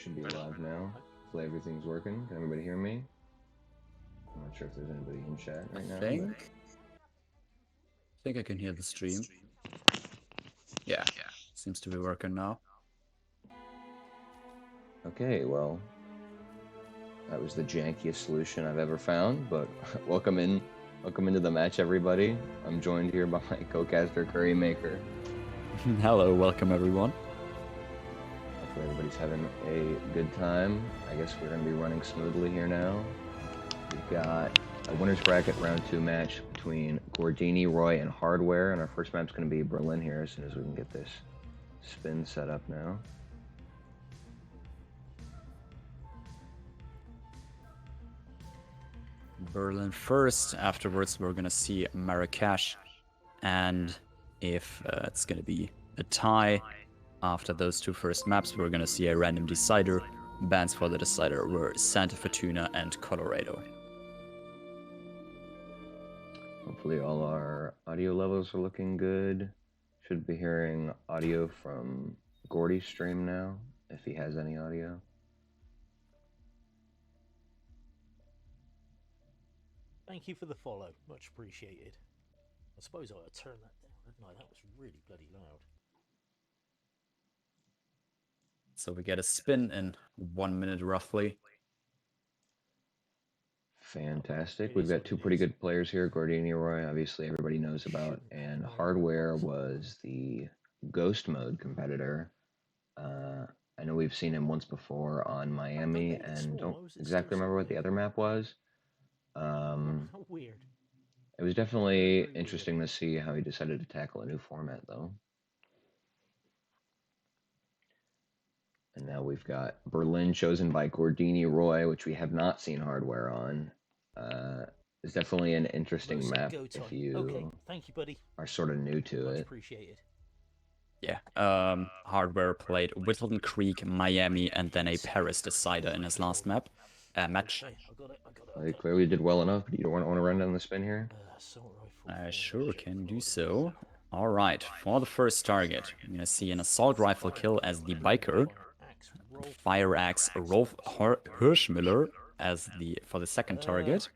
Should be live now. Hopefully everything's working. Can everybody hear me? I'm not sure if there's anybody in chat right now. I think I can hear the stream. Yeah, seems to be working now. Okay, well, that was the jankiest solution I've ever found, but welcome into the match, everybody. I'm joined here by my co-caster Currymaker. Hello, welcome everyone. Hopefully everybody's having a good time. I guess we're going to be running smoothly here now. We've got a winner's bracket round 2 match between Gordiniroy and Hardware, and our first map's going to be Berlin here as soon as we can get this spin set up now. Berlin first, afterwards we're gonna see Marrakesh, and if it's gonna be a tie after those two first maps, we're gonna see a random decider. Bans for the decider were Santa Fortuna and Colorado. Hopefully all our audio levels are looking good. Should be hearing audio from Gordy's stream now, if he has any audio. Thank you for the follow, much appreciated. I suppose I ought to turn that down, didn't I? That was really bloody loud. So we get a spin in 1 minute roughly. Fantastic. We've got two pretty good players here. Gordiniroy, obviously everybody knows about, and Hardware was the Ghost Mode competitor. I know we've seen him once before on Miami, and don't exactly remember what the other map was. Weird. It was definitely interesting to see how he decided to tackle a new format, though. And now we've got Berlin chosen by Gordiniroy, which we have not seen Hardware on. It's definitely an interesting map if you thank you, buddy. are sort of new to Much it. appreciated. Yeah, Hardware played Whittleton Creek, Miami, and then a Paris decider in his last match. Okay, He clearly did well enough, but you don't want to run down the spin here? I sure can do so. Alright, for the first target, I'm gonna see an assault rifle kill as the biker, fire axe Rolf Hirschmiller as for the second target,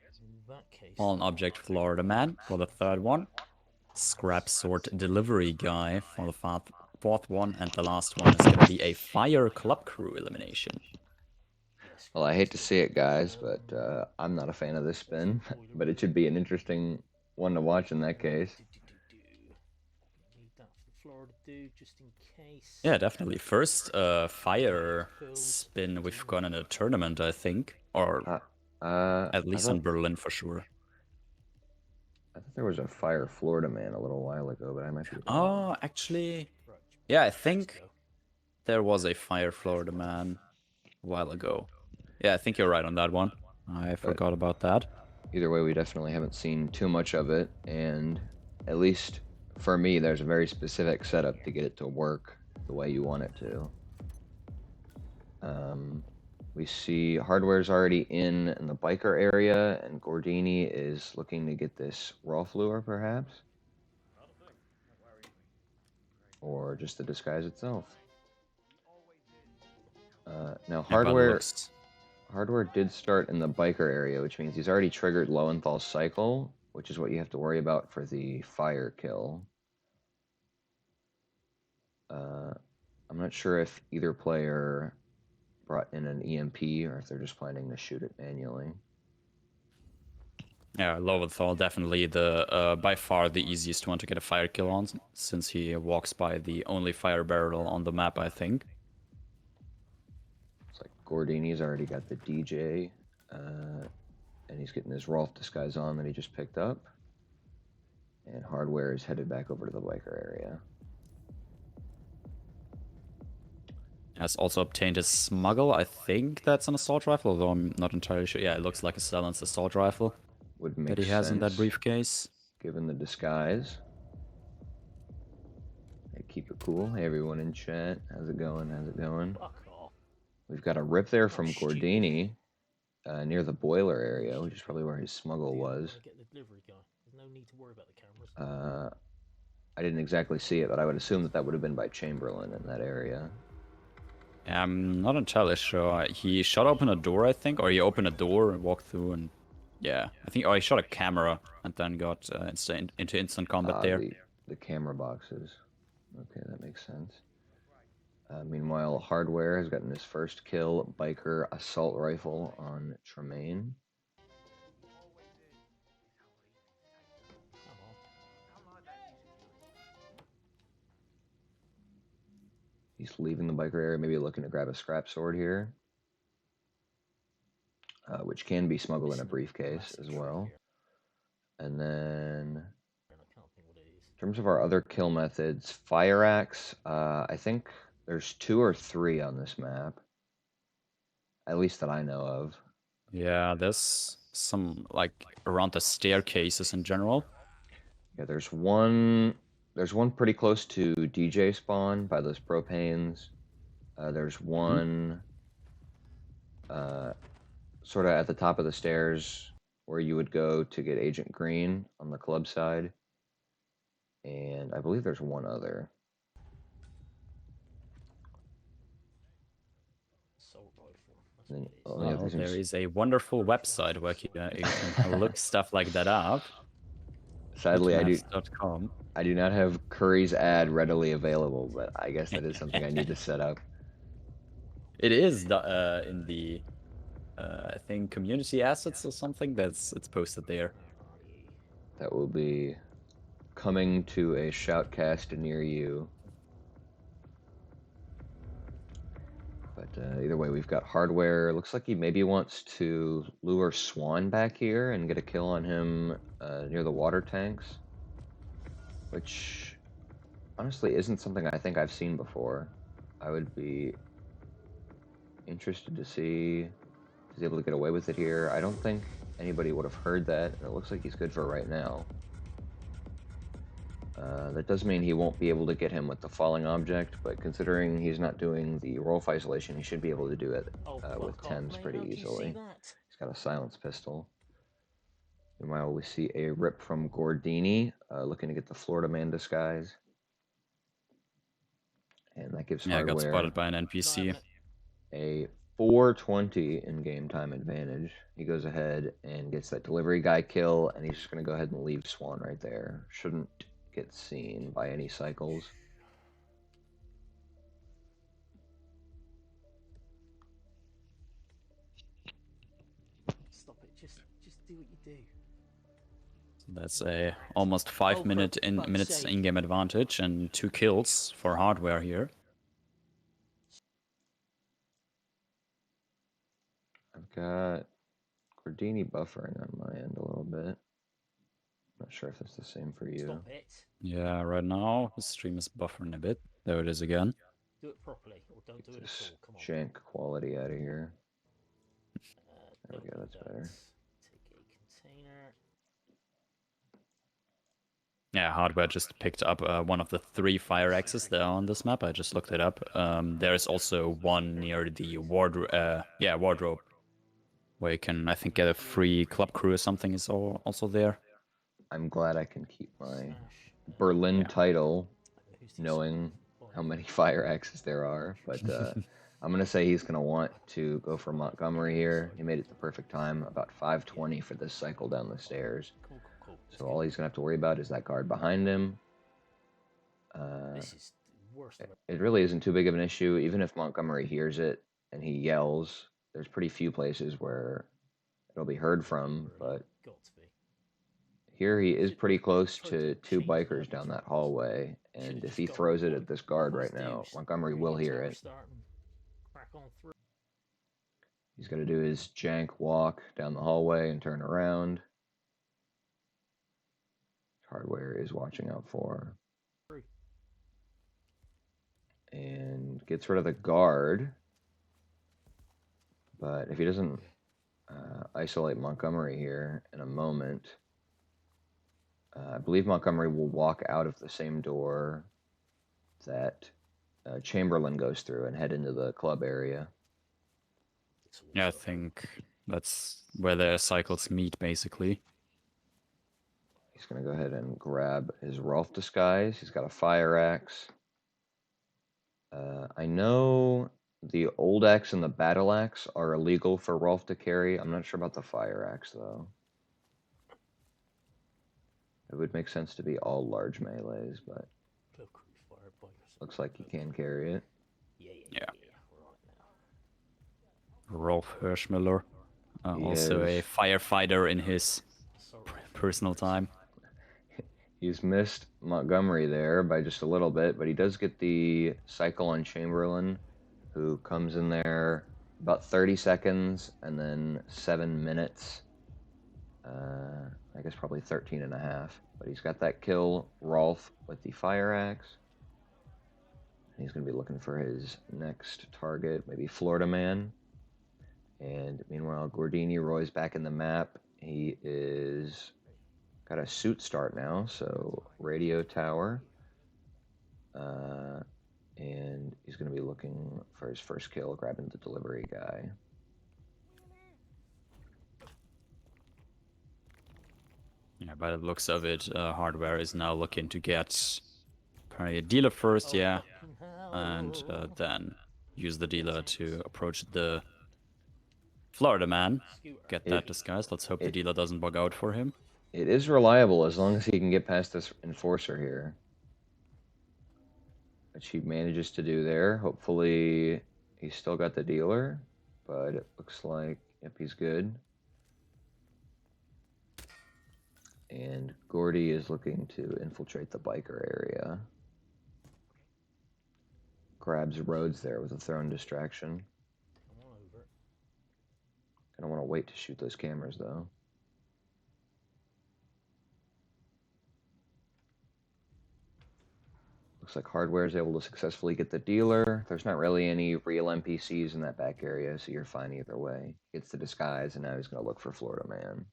fallen object Florida Man for the third one, scrap sword delivery guy for the fourth one, and the last one is gonna be a fire club crew elimination. Well, I hate to see it, guys, but I'm not a fan of this spin. But it should be an interesting one to watch in that case. Yeah, definitely. First fire spin we've gone in a tournament, I think. Or at least in Berlin for sure. I thought there was a fire Florida Man a little while ago, but I might be wrong. Oh, actually, yeah, I think there was a fire Florida Man a while ago. Yeah, I think you're right on that one. I forgot about that. Either way, we definitely haven't seen too much of it, and at least for me, there's a very specific setup to get it to work the way you want it to. We see Hardware's already in the biker area, and Gordini is looking to get this Rolf lure, perhaps? Or just the disguise itself. Now, Hardware did start in the biker area, which means he's already triggered Lowenthal's cycle, which is what you have to worry about for the fire kill. I'm not sure if either player brought in an EMP or if they're just planning to shoot it manually. Yeah, Lowenthal definitely the by far the easiest one to get a fire kill on, since he walks by the only fire barrel on the map, I think. It's like Gordini's already got the DJ, and he's getting his Rolf disguise on that he just picked up. And Hardware is headed back over to the biker area. Has also obtained a smuggle. I think that's an assault rifle, although I'm not entirely sure. Yeah, it looks like a silenced assault rifle that he has in that briefcase. Given the disguise. Hey, keep it cool. Hey, everyone in chat. How's it going? How's it going? We've got a rip there from Gordini near the boiler area, which is probably where his smuggle was. I didn't exactly see it, but I would assume that would have been by Chamberlain in that area. I'm not entirely sure. He shot open a door, I think, or he opened a door and walked through, and yeah, I think. Oh, he shot a camera and then got into instant combat there. The camera boxes. Okay, that makes sense. Meanwhile, Hardware has gotten his first kill, biker assault rifle on Tremaine. He's leaving the biker area, maybe looking to grab a scrap sword here, which can be smuggled in a briefcase as well. And then, in terms of our other kill methods, fire axe, I think there's 2 or 3 on this map, at least that I know of. Yeah, there's some, like, around the staircases in general. Yeah, there's one pretty close to DJ spawn by those propanes. There's one sort of at the top of the stairs where you would go to get Agent Green on the club side. And I believe there's one other. Well, there is a wonderful website where you can look stuff like that up. Sadly, Bitmaps.com. I do not have Curry's ad readily available, but I guess that is something I need to set up. It is in the I think community assets or something. It's posted there. That will be coming to a shoutcast near you. But either way, we've got Hardware. Looks like he maybe wants to lure Swan back here and get a kill on him near the water tanks, which honestly isn't something I think I've seen before. I would be interested to see if he's able to get away with it here. I don't think anybody would have heard that, and it looks like he's good for right now. That does mean he won't be able to get him with the falling object, but considering he's not doing the roll isolation, he should be able to do it with Thames pretty easily. He's got a silence pistol. Meanwhile, we see a rip from Gordini, looking to get the Florida Man disguise. And that gives Hardware got spotted by an NPC. A 420 in game time advantage. He goes ahead and gets that delivery guy kill, and he's just going to go ahead and leave Swan right there. Shouldn't get seen by any cycles. Stop it. Just do what you do. That's a almost 5 minutes in-game advantage and 2 kills for Hardware here. I've got Gordini buffering on my end a little bit. Not sure if it's the same for you. Stop it. Yeah, right now the stream is buffering a bit. There it is again. Do it properly, or don't do it at all. Come on. Jank quality out of here. There we go, that's better. Take a container. Yeah, Hardware just picked up one of the 3 fire axes there on this map. I just looked it up. There is also one near the wardrobe, where you can, I think, get a free club crew or something is also there. I'm glad I can keep my Berlin title, knowing how many fire axes there are, but I'm going to say he's going to want to go for Montgomery here. He made it the perfect time, about 520 for this cycle down the stairs. So all he's going to have to worry about is that guard behind him. It really isn't too big of an issue. Even if Montgomery hears it and he yells, there's pretty few places where it'll be heard from, but here he is pretty close to 2 bikers down that hallway, and if he throws it at this guard right now, Montgomery will hear it. He's going to do his jank walk down the hallway and turn around. Hardware is watching out for. And gets rid of the guard. But if he doesn't isolate Montgomery here in a moment, I believe Montgomery will walk out of the same door that Chamberlain goes through and head into the club area. Yeah, I think that's where their cycles meet, basically. He's going to go ahead and grab his Rolf disguise. He's got a fire axe. I know The old axe and the battle axe are illegal for Rolf to carry. I'm not sure about the fire axe, though. It would make sense to be all large melees, but looks like you can carry it. Yeah. Rolf Hirschmiller, also a firefighter in his personal time. He's missed Montgomery there by just a little bit, but he does get the cycle on Chamberlain, who comes in there about 30 seconds and then 7 minutes. I guess probably 13 and a half. But he's got that kill, Rolf, with the fire axe. He's going to be looking for his next target, maybe Florida Man. And meanwhile, Gordiniroy's back in the map. He is got a suit start now, so radio tower. And he's going to be looking for his first kill, grabbing the delivery guy. Yeah, by the looks of it, Hardware is now looking to get probably a dealer first, yeah, and then use the dealer to approach the Florida Man. Get that disguised. Let's hope the dealer doesn't bug out for him. It is reliable as long as he can get past this enforcer here. Which he manages to do there. Hopefully he's still got the dealer, but it looks like, yep, he's good. And Gordy is looking to infiltrate the biker area. Grabs Rhodes there with a thrown distraction. I don't want to wait to shoot those cameras, though. Looks like Hardware is able to successfully get the dealer. There's not really any real NPCs in that back area, so you're fine either way. Gets the disguise, and now he's going to look for Florida Man.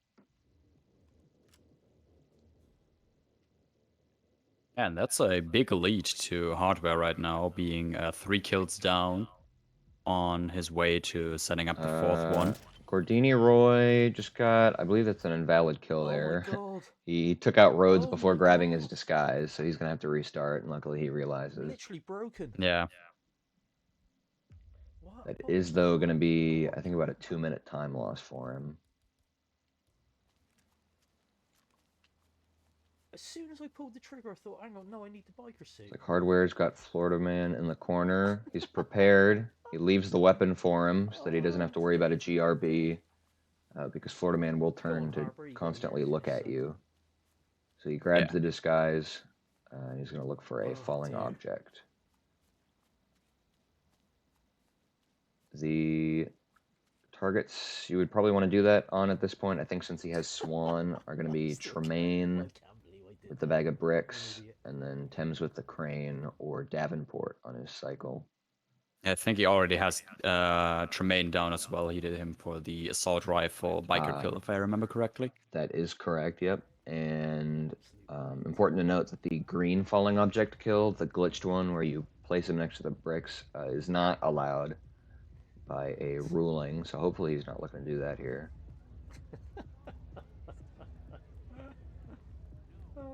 And that's a big lead to Hardware right now, being 3 kills down on his way to setting up the 4th one. Gordiniroy just got, I believe that's an invalid kill there. He took out Rhodes before grabbing his disguise, so he's going to have to restart, and luckily he realizes. Literally broken. Yeah. That is, though, going to be, I think, about a 2-minute time loss for him. As soon as I pulled the trigger, I thought, hang on, no, I need the biker suit. Like Hardware's got Florida Man in the corner. He's prepared. He leaves the weapon for him so that he doesn't have to worry about a GRB, because Florida Man will turn to constantly look at you. So he grabs the disguise, and he's going to look for a falling object. The targets you would probably want to do that on at this point, I think, since he has Swan, are going to be Tremaine with the bag of bricks, and then Thames with the crane, or Davenport on his cycle. I think he already has Tremaine down as well. He did him for the assault rifle biker kill, if I remember correctly. That is correct, yep. And important to note that the green falling object kill, the glitched one where you place him next to the bricks, is not allowed by a ruling, so hopefully he's not looking to do that here.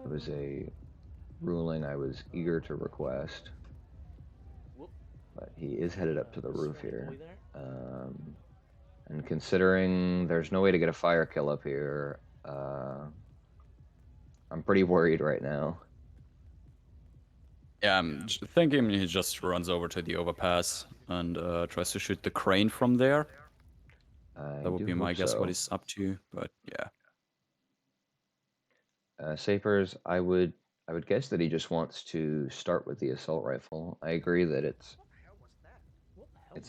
It was a ruling I was eager to request, but he is headed up to the roof here. And considering there's no way to get a fire kill up here, I'm pretty worried right now. Yeah, I'm thinking he just runs over to the overpass and tries to shoot the crane from there. That would be my guess what he's up to, but yeah. Sapers, I would guess that he just wants to start with the assault rifle. I agree that it's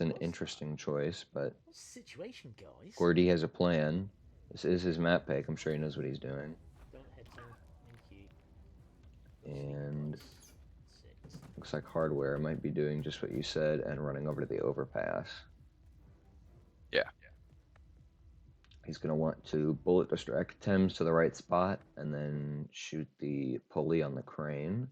an interesting choice, but Situation, guys. Gordy has a plan. This is his map pick. I'm sure he knows what he's doing. And looks like Hardware might be doing just what you said and running over to the overpass. Yeah. He's going to want to bullet distract Thames to the right spot and then shoot the pulley on the crane.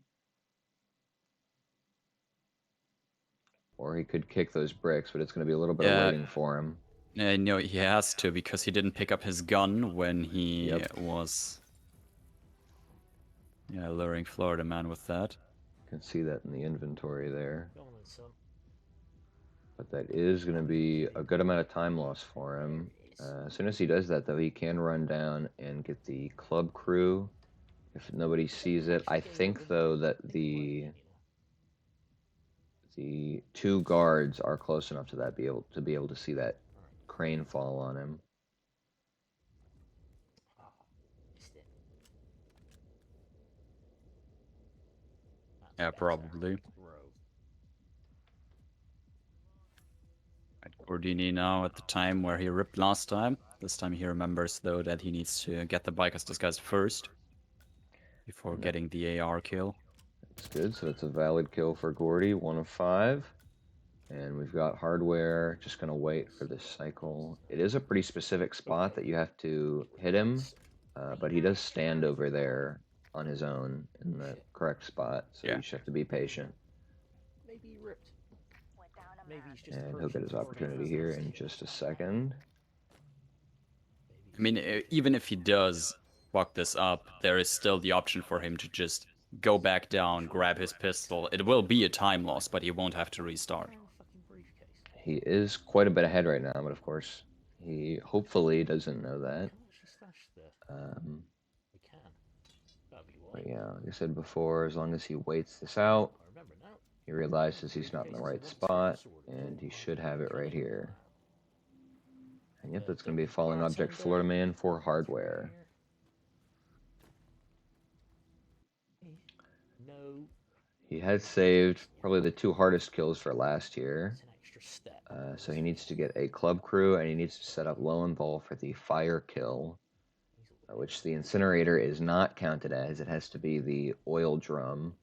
Or he could kick those bricks, but it's going to be a little bit of waiting for him. Yeah, no, he has to, because he didn't pick up his gun when he was luring Florida Man with that. You can see that in the inventory there. But that is going to be a good amount of time loss for him. As soon as he does that, though, he can run down and get the club crew if nobody sees it. I think, though, that the 2 guards are close enough to that be able to see that crane fall on him. Yeah, probably. Right, Gordini now at the time where he ripped last time. This time he remembers, though, that he needs to get the biker's disguise first before getting the AR kill. That's good, so that's a valid kill for Gordy, 1 of 5. And we've got Hardware just going to wait for this cycle. It is a pretty specific spot that you have to hit him, but he does stand over there on his own in the correct spot, so you just have to be patient. Maybe he ripped. Maybe he's just And he'll get his opportunity here in just a second. I mean, even if he does fuck this up, there is still the option for him to just go back down, grab his pistol. It will be a time loss, but he won't have to restart. He is quite a bit ahead right now, but of course, he hopefully doesn't know that. But yeah, like I said before, as long as he waits this out, he realizes he's not in the right spot, and he should have it right here. And yep, that's going to be a falling object Florida Man for Hardware. He has saved probably the 2 hardest kills for last year. So he needs to get a club crew, and he needs to set up Lowenthal for the fire kill, which the incinerator is not counted as. It has to be the oil drum.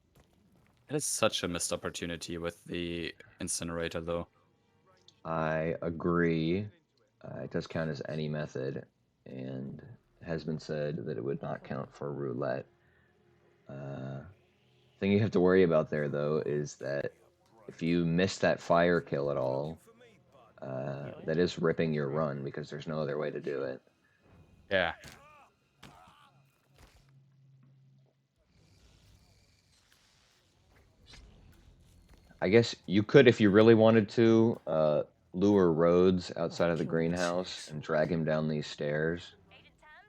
It is such a missed opportunity with the incinerator, though. I agree. It does count as any method, and it has been said that it would not count for roulette. Thing you have to worry about there, though, is that if you miss that fire kill at all, that is ripping your run because there's no other way to do it. Yeah. I guess you could, if you really wanted to, lure Rhodes outside of the greenhouse and drag him down these stairs.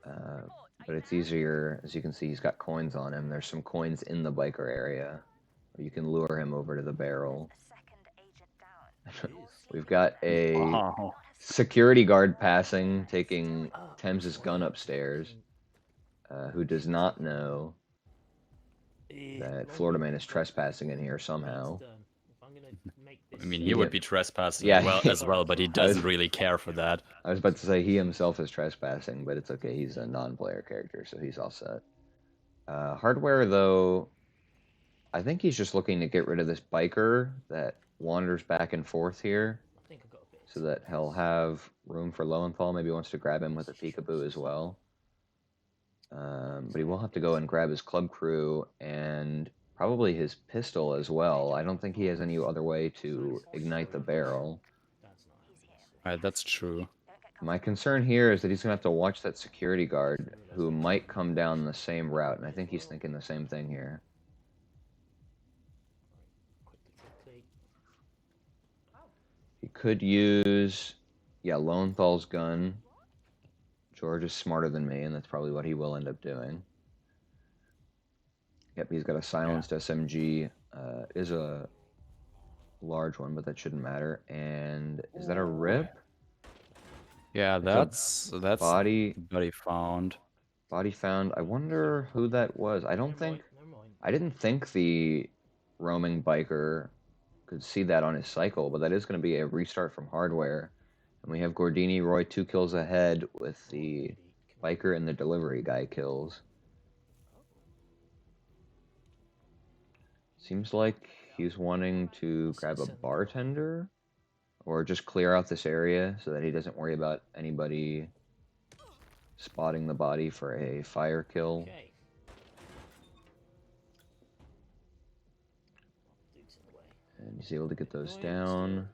But it's easier, as you can see, he's got coins on him. There's some coins in the biker area. You can lure him over to the barrel. We've got a security guard passing, taking Thames's gun upstairs, who does not know that Florida Man is trespassing in here somehow. I mean, he would be trespassing as well, but he doesn't really care for that. I was about to say he himself is trespassing, but it's okay. He's a non-player character, so he's all set. Hardware, though, I think he's just looking to get rid of this biker that wanders back and forth here, so that he'll have room for Lowenthal. Maybe he wants to grab him with a peekaboo as well. But he will have to go and grab his club crew and probably his pistol as well. I don't think he has any other way to ignite the barrel. Right, that's true. My concern here is that he's going to have to watch that security guard who might come down the same route, and I think he's thinking the same thing here. He could use, Lowenthal's gun. George is smarter than me, and that's probably what he will end up doing. Yep, he's got a silenced SMG. Is a large one, but that shouldn't matter. And is that a rip? Yeah, that's body found. Body found. I wonder who that was. I didn't think the roaming biker could see that on his cycle, but that is going to be a restart from Hardware. And we have Gordiniroy 2 kills ahead with the biker and the delivery guy kills. Seems like he's wanting to grab a bartender or just clear out this area so that he doesn't worry about anybody spotting the body for a fire kill. And he's able to get those down.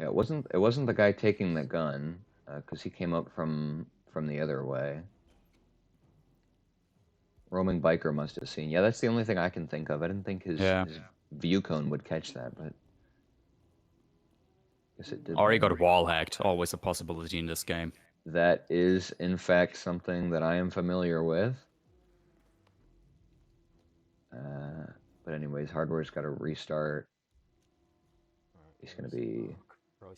Yeah, it wasn't the guy taking the gun, because he came up from the other way. roaming biker must have seen. Yeah, that's the only thing I can think of. I didn't think his view cone would catch that, but I guess it did. Or he There. got wall hacked. Always a possibility in this game. That is, in fact, something that I am familiar with. But anyways, hardware's got to restart. He's going to be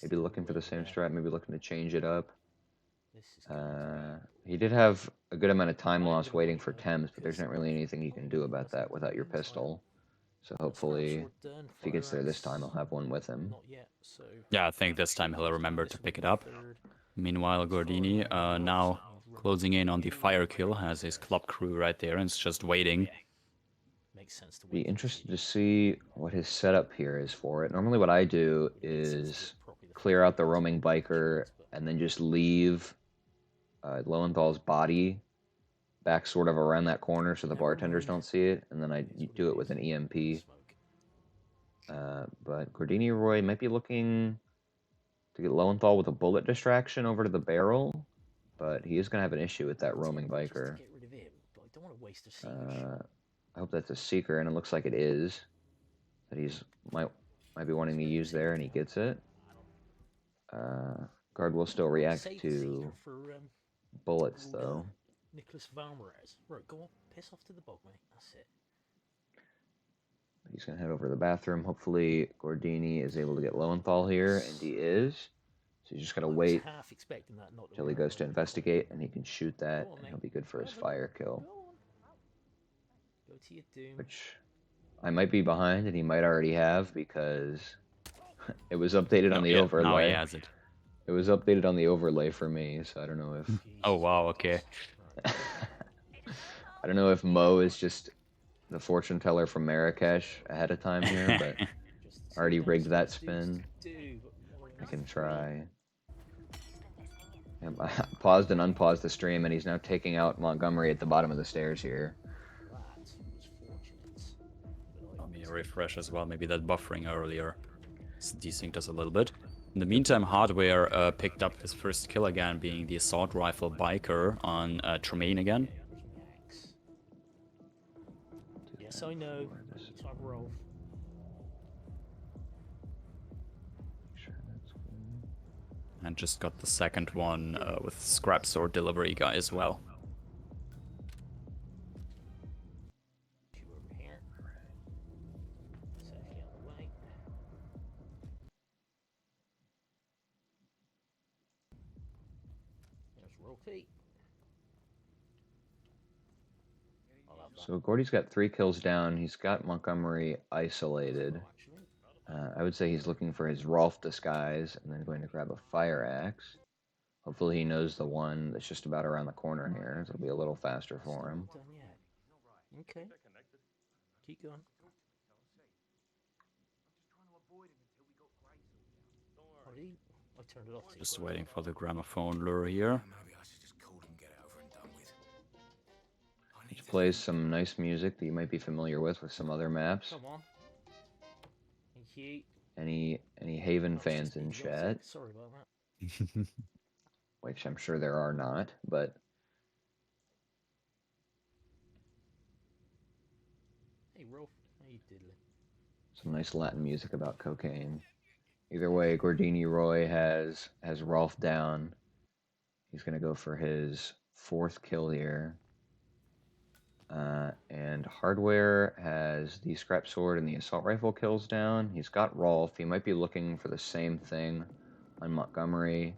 maybe looking for the same strat, maybe looking to change it up. He did have a good amount of time loss waiting for Thames, but there's not really anything you can do about that without your pistol. So hopefully, if he gets there this time, he'll have one with him. Yeah, I think this time he'll remember to pick it up. Meanwhile, Gordini, now closing in on the fire kill, has his club crew right there and is just waiting. Be interested to see what his setup here is for it. Normally what I do is clear out the roaming biker and then just leave Lowenthal's body back sort of around that corner so the bartenders don't see it, and then I do it with an EMP. But Gordiniroy might be looking to get Lowenthal with a bullet distraction over to the barrel, but he is going to have an issue with that roaming biker. I hope that's a seeker, and it looks like it is. That he's might be wanting to use there, and he gets it. Guard will still react to bullets, though. Nicholas Valmarez. Right, go on, piss off to the bog, mate. That's it. He's going to head over to the bathroom. Hopefully, Gordini is able to get Lowenthal here, and he is. So he's just got to wait until he goes to investigate, and he can shoot that, and he'll be good for his fire kill. Go to your doom. Which I might be behind, and he might already have, because it was updated on the overlay. Now he has it. It was updated on the overlay for me, so I don't know if... Oh, wow, okay. I don't know if Mo is just the fortune teller from Marrakesh ahead of time here, but I already rigged that spin. I can try. I paused and unpaused the stream, and he's now taking out Montgomery at the bottom of the stairs here. Let me refresh as well. Maybe that buffering earlier desynced us a little bit. In the meantime, Hardware picked up his first kill again, being the assault rifle biker on Tremaine again. Yes, I know. Type roll. And just got the second one with scrap sword delivery guy as well. So Gordy's got 3 kills down. He's got Montgomery isolated. I would say he's looking for his Rolf disguise and then going to grab a fire axe. Hopefully he knows the one that's just about around the corner here, so it'll be a little faster for him. Okay. Keep going. I turned it off. Just waiting for the gramophone lure here. He plays some nice music that you might be familiar with some other maps. Come on. Thank you. Any Haven fans in chat? Sorry about that. Which I'm sure there are not, but... Hey, Rolf. How you diddly? Some nice Latin music about cocaine. Either way, Gordiniroy has Rolf down. He's going to go for his 4th kill here. And Hardware has the scrap sword and the assault rifle kills down. He's got Rolf. He might be looking for the same thing on Montgomery.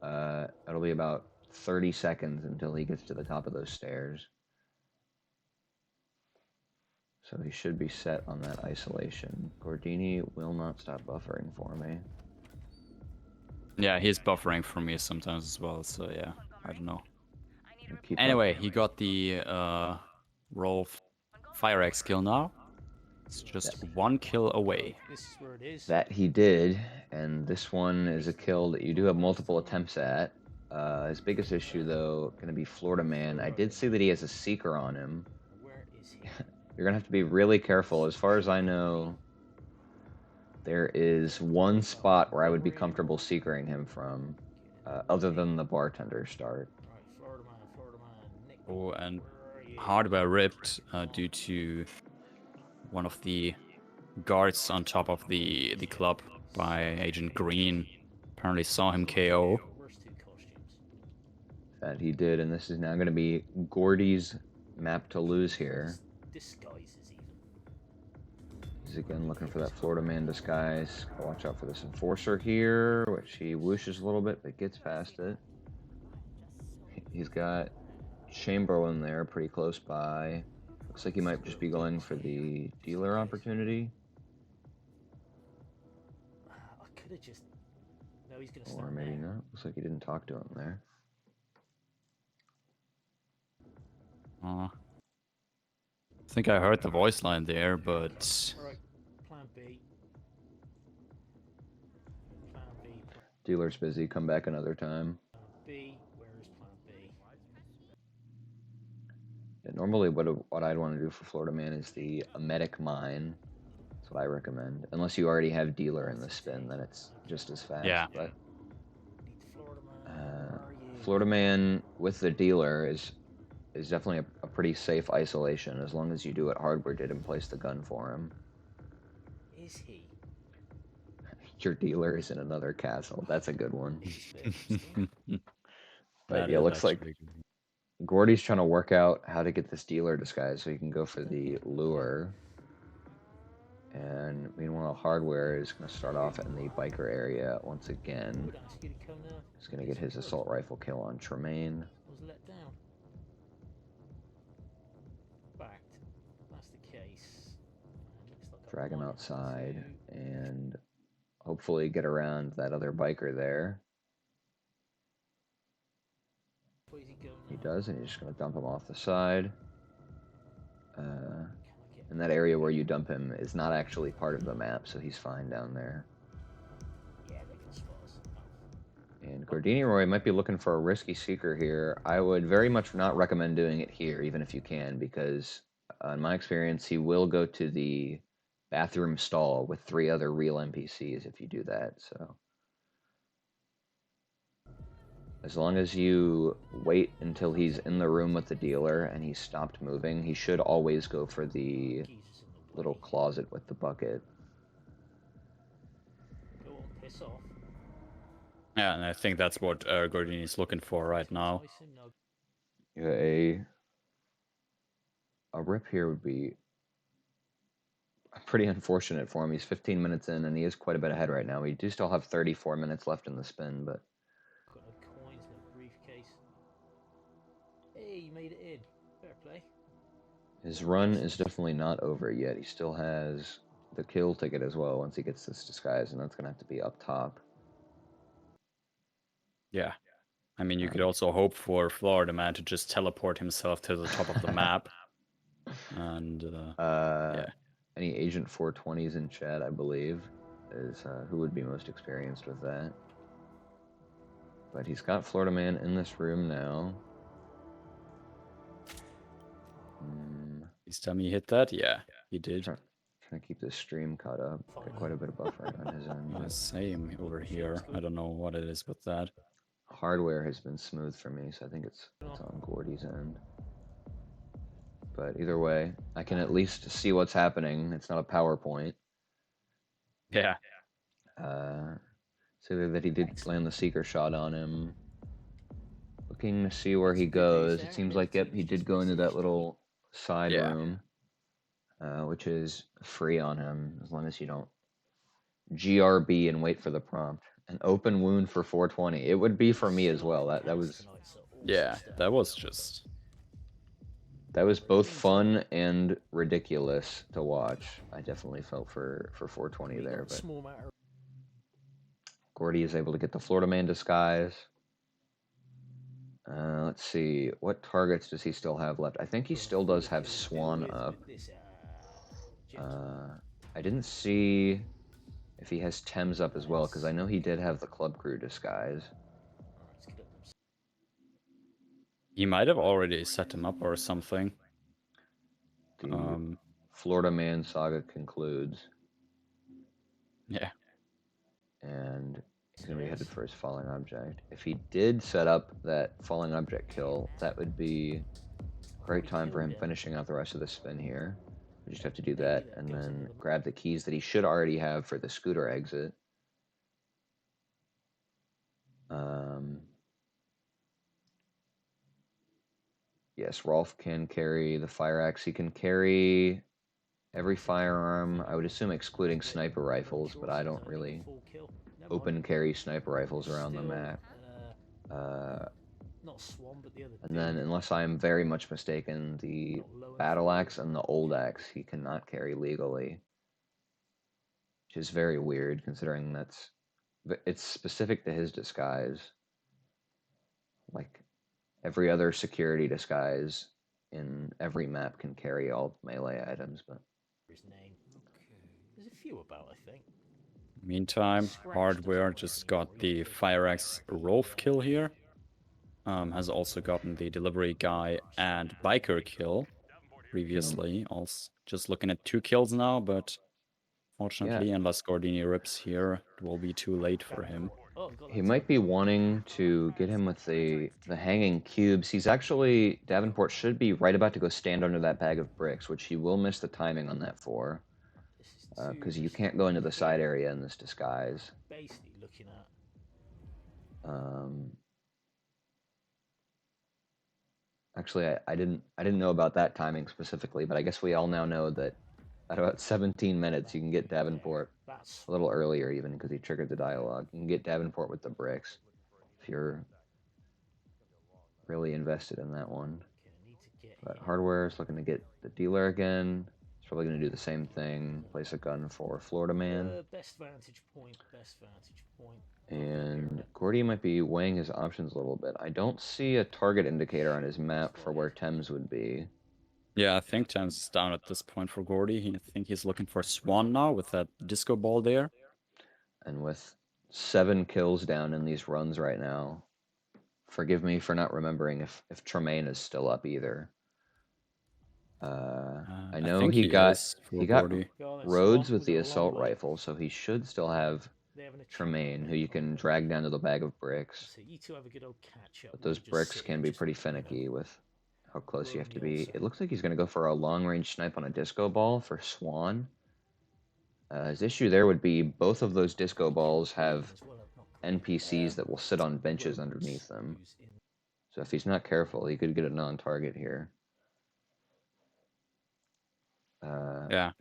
It'll be about 30 seconds until he gets to the top of those stairs. So he should be set on that isolation. Gordini will not stop buffering for me. Yeah, he's buffering for me sometimes as well, so yeah, I don't know. Anyway, he got the Rolf fire axe kill now. It's just 1 kill away. This is where it is. That he did, and this one is a kill that you do have multiple attempts at. His biggest issue, though, going to be Florida Man. I did see that he has a Seeker on him. Where is he? You're going to have to be really careful. As far as I know, there is one spot where I would be comfortable Seekering him from, other than the bartender start. Right, Florida Man, Nick. Oh, and hardware ripped due to one of the guards on top of the club by Agent Green. Apparently saw him KO. Where's two costumes? That he did, and this is now going to be Gordy's map to lose here. Disguises even. He's again looking for that Florida man disguise. Watch out for this enforcer here, which he whooshes a little bit, but gets past it. He's got Chamberlain there pretty close by. Looks like he might just be going for the dealer opportunity. I could have just. No, he's gonna Or stand maybe there. not. Looks like he didn't talk to him there. I think I heard the voice line there, but... Alright, plan B. Plan B, plan Dealer's busy. Come back another time. B. Where is plan B? Yeah, normally, what I'd want to do for Florida Man is the emetic mine. That's what I recommend. Unless you already have dealer in the spin, then it's just as fast. Yeah. But Need Florida man. Where are you? Florida Man with the dealer is definitely a pretty safe isolation as long as you do what Hardware did and place the gun for him. Is he? Your dealer is in another castle. That's a good one. This is a bit interesting. But That yeah, is looks like actually good. Gordy's trying to work out how to get this dealer disguise so he can go for the lure. And meanwhile, Hardware is going to start off in the biker area once again. Would ask you to come now. He's going to get his assault rifle kill on Tremaine. Was let down. Backed. That's the case. Looks like Drag him one, outside two. and hopefully get around that other biker there. Where's he going He now? does, and he's just going to dump him off the side. Can I get And that area where you dump him is not actually part of the map, so he's fine down there. Yeah, they can spot us. And Gordiniroy might be looking for a risky seeker here. I would very much not recommend doing it here, even if you can, because in my experience, he will go to the bathroom stall with 3 other real NPCs if you do that. So as long as you wait until he's in the room with the dealer and he's stopped moving, he should always go for the Geezer's in the little way. closet with the bucket. Go on, piss off. Yeah, and I think that's what Gordini is looking for right now. Entice him, no. Yeah, a rip here would be pretty unfortunate for him. He's 15 minutes in, and he is quite a bit ahead right now. We do still have 34 minutes left in the spin, but Got no coins, no briefcase. Hey, you made it in. Fair play. his run is definitely not over yet. He still has the kill ticket as well once he gets this disguise, and that's going to have to be up top. Yeah. I mean, you could also hope for Florida Man to just teleport himself to the top of the map. And, yeah. Any Agent 420s in chat, I believe, is who would be most experienced with that. But he's got Florida Man in this room now. Please tell me he hit that? Yeah, he did. Trying to keep this stream caught up. Got quite a bit of buffering on his end. But Same over here. I don't know what it is with that. Hardware has been smooth for me, so I think it's on Gordy's end. But either way, I can at least see what's happening. It's not a PowerPoint. Yeah. So that he did land the seeker shot on him. Looking to see where he goes. It seems like, yep, he did go into that little side room, which is free on him as long as you don't GRB and wait for the prompt. An open wound for 420. It would be for me as well. That was that was just... That was both fun and ridiculous to watch. I definitely felt for 420 there, but Gordy is able to get the Florida Man disguise. Let's see, what targets does he still have left? I think he still does have Swan up. I didn't see if he has Thames up as well, because I know he did have the Club Crew disguise. He might have already set him up or something. The Florida Man saga concludes. Yeah. And he's going to be headed for his falling object. If he did set up that falling object kill, that would be Great time for him finishing out the rest of the spin here. We just have to do that and then grab the keys that he should already have for the scooter exit. Yes, Rolf can carry the fire axe. He can carry every firearm, I would assume excluding sniper rifles, but I don't really open carry sniper rifles around the map. Not Swan, but the other. And then, unless I am very much mistaken, the battle axe and the old axe he cannot carry legally, which is very weird considering it's specific to his disguise. Like every other security disguise in every map can carry all melee items, but His name. There's a few about, I think. Meantime, Hardware just got the Fire Axe Rolf kill here. Has also gotten the Delivery Guy and Biker kill previously. Also, just looking at 2 kills now, but fortunately, unless Gordini rips here, it will be too late for him. He might be wanting to get him with the hanging cubes. He's actually, Davenport should be right about to go stand under that bag of bricks, which he will miss the timing on that for. Because you can't go into the side area in this disguise. Basically looking at. Actually, I didn't know about that timing specifically, but I guess we all now know that at about 17 minutes you can get Davenport a little earlier even because he triggered the dialogue. You can get Davenport with the bricks if you're really invested in that one. But Hardware is looking to get the dealer again. He's probably going to do the same thing. Place a gun for Florida Man. Best vantage point. Best vantage point. And Gordy might be weighing his options a little bit. I don't see a target indicator on his map for where Thames would be. Yeah, I think Thames is down at this point for Gordy. I think he's looking for Swan now with that disco ball there. And with 7 kills down in these runs right now, forgive me for not remembering if Tremaine is still up either. I know he got Rhodes with the assault rifle, so he should still have Tremaine, who you can drag down to the bag of bricks. So you two have a good old catch up. But those bricks can be pretty finicky with how close you have to be. It looks like he's going to go for a long-range snipe on a disco ball for Swan. His issue there would be both of those disco balls have NPCs that will sit on benches underneath them. So if he's not careful, he could get a non-target here. Yeah.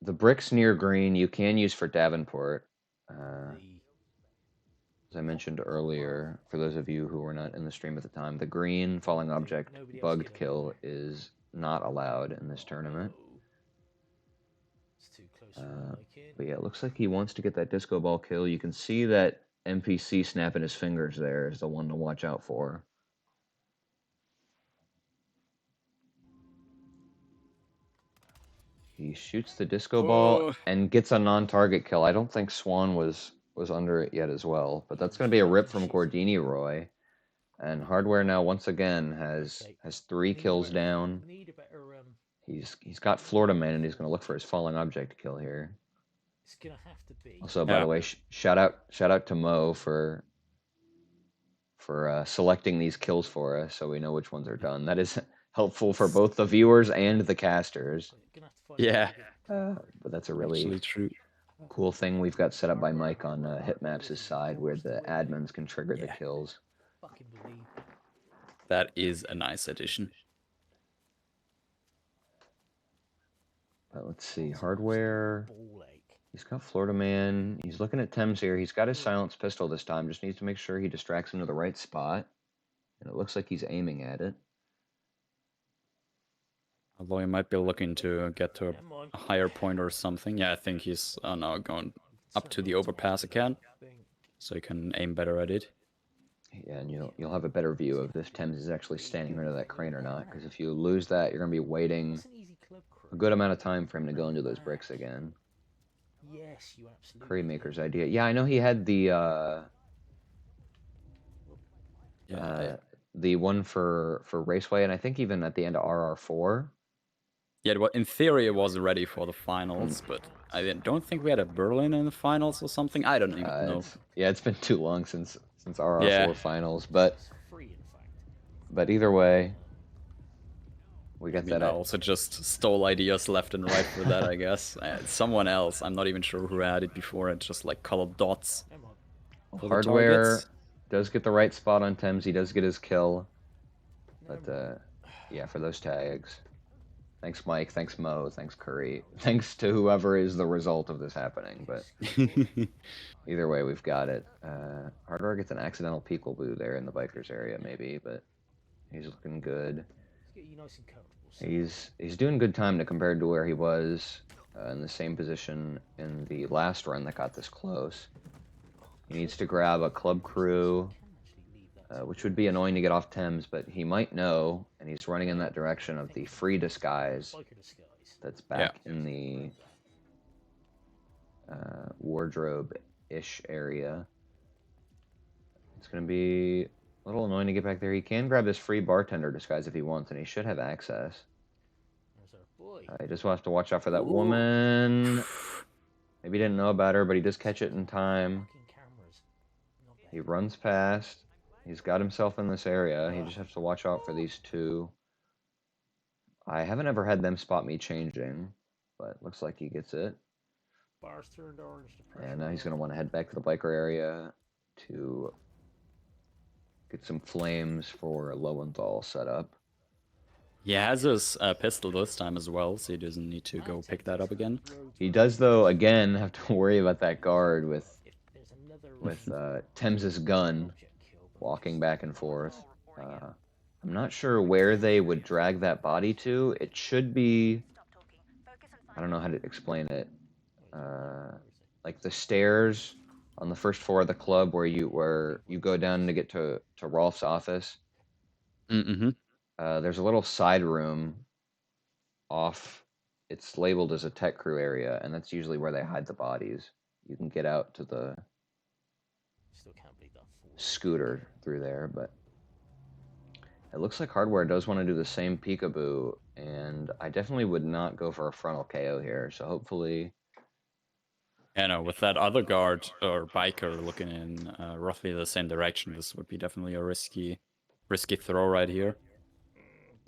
The bricks near green you can use for Davenport. As I mentioned earlier, for those of you who were not in the stream at the time, the green falling object bugged kill is not allowed in this tournament. But yeah, it looks like he wants to get that disco ball kill. You can see that NPC snapping his fingers there is the one to watch out for. He shoots the disco ball and gets a non-target kill. I don't think Swan was under it yet as well, but that's going to be a rip from gordiniroy. And Hardware now once again has 3 kills down. He's got Florida Man, and he's going to look for his falling object kill here. It's gonna have to be. Also, by the way, shout out to Mo for selecting these kills for us, so we know which ones are done. That is helpful for both the viewers and the casters. Yeah. But that's a really cool thing we've got set up by Mike on Hitmaps' side, where the admins can trigger the kills. That is a nice addition. Let's see, Hardware. He's got Florida Man. He's looking at Thames here. He's got his silenced pistol this time. Just needs to make sure he distracts him to the right spot. And it looks like he's aiming at it. Although he might be looking to get to a higher point or something. Yeah, I think he's now going up to the overpass again. So he can aim better at it. Yeah, and you'll have a better view of if Thames is actually standing under that crane or not. Because if you lose that, you're going to be waiting a good amount of time for him to go into those bricks again. Yes, you absolutely. Currymaker's idea. Yeah, I know he had the one for Raceway, and I think even at the end of RR4. Yeah, in theory it was ready for the finals, but I don't think we had a Berlin in the finals or something. I don't even know. It's been too long since RR4 finals, but either way, We I got mean, that. I also just stole ideas left and right for that, I guess. Someone else, I'm not even sure who had it before, it just like colored dots Come on. for the Hardware targets. does get the right spot on Thames. He does get his kill. Never But mind. yeah, for those tags. Thanks, Mike. Thanks, Mo. Thanks, Curry. Thanks to whoever is the result of this happening. But either way, we've got it. Hardware gets an accidental peekaboo there in the bikers area, maybe, but he's looking good. Let's get you nice and comfortable. sir. He's doing good time to compared to where he was in the same position in the last run that got this close. He needs to grab a club crew, Can actually leave that which would be annoying to get off Thames, but he might know, and he's running in that direction of the free disguise biker disguise. that's back in the wardrobe-ish area. It's going to be a little annoying to get back there. He can grab his free bartender disguise if he wants, and he should have access. There's our boy. He just will have to watch out for that Ooh. woman. Maybe he didn't know about her, but he does catch it in time. Fucking cameras. Not bad. He runs past. He's got himself in this area. He just has to watch out for these two. I haven't ever had them spot me changing, but looks like he gets it. Bars turned orange. The pressure And now he's on. going to want to head back to the biker area to get some flames for Lowenthal set up. He has his pistol this time as well, so he doesn't need to go pick that up again. He does, though, again, have to worry about that guard with If there's another Thames's gun object kill, but walking back and forth. I'm not sure where they would drag that body to. It should be, I don't know how to explain it, like the stairs on the first floor of the club where you go down to get to Rolf's office. Mm-hmm. There's a little side room off. It's labeled as a tech crew area, and that's usually where they hide the bodies. You can get out to the Still can't believe that. scooter through there, but it looks like Hardware does want to do the same peekaboo, and I definitely would not go for a frontal KO here, so hopefully... Yeah, no, with that other guard or biker looking in roughly the same direction, this would be definitely a risky throw right here.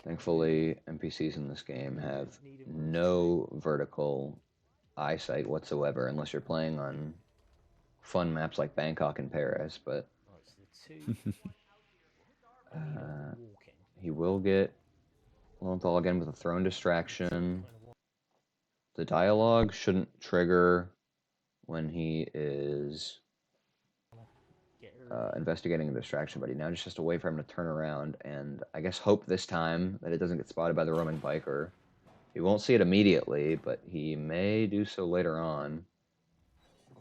Thankfully, NPCs in this game have no vertical eyesight whatsoever, unless you're playing on fun maps like Bangkok and Paris, but Right, so the two. Walking. he will get Lowenthal again with a thrown distraction. Kind of walk- The dialogue shouldn't trigger when he is Get her. investigating a distraction, but he now just has to wait for him to turn around and I guess hope this time that it doesn't get spotted by the roaming biker. He won't see it immediately, but he may do so later on.